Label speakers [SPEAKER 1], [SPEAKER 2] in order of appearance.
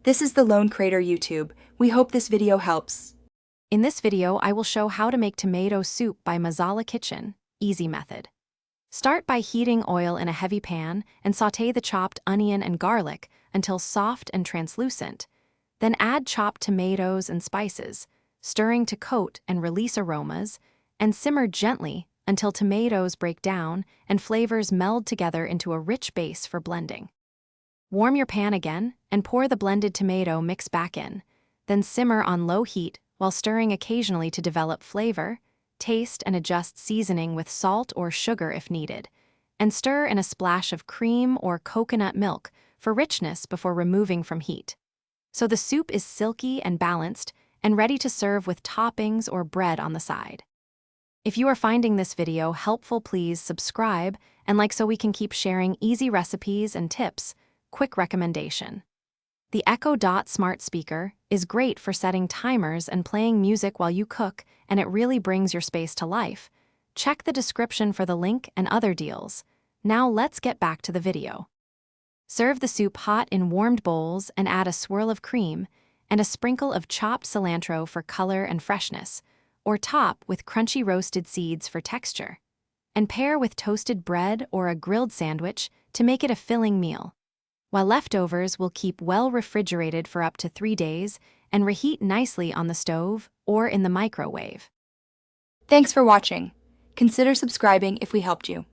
[SPEAKER 1] This is the Lone Crater YouTube. We hope this video helps.
[SPEAKER 2] In this video, I will show how to make tomato soup by Masala Kitchen, easy method. Start by heating oil in a heavy pan and sauté the chopped onion and garlic until soft and translucent. Then add chopped tomatoes and spices, stirring to coat and release aromas, and simmer gently until tomatoes break down and flavors meld together into a rich base for blending. Warm your pan again and pour the blended tomato mix back in, then simmer on low heat while stirring occasionally to develop flavor, taste and adjust seasoning with salt or sugar if needed, and stir in a splash of cream or coconut milk for richness before removing from heat. So the soup is silky and balanced and ready to serve with toppings or bread on the side. If you are finding this video helpful, please subscribe and like so we can keep sharing easy recipes and tips. Quick recommendation. The Echo Dot smart speaker is great for setting timers and playing music while you cook, and it really brings your space to life. Check the description for the link and other deals. Now let's get back to the video. Serve the soup hot in warmed bowls and add a swirl of cream and a sprinkle of chopped cilantro for color and freshness, or top with crunchy roasted seeds for texture. And pair with toasted bread or a grilled sandwich to make it a filling meal. While leftovers will keep well refrigerated for up to 3 days and reheat nicely on the stove or in the microwave.
[SPEAKER 1] Thanks for watching. Consider subscribing if we helped you.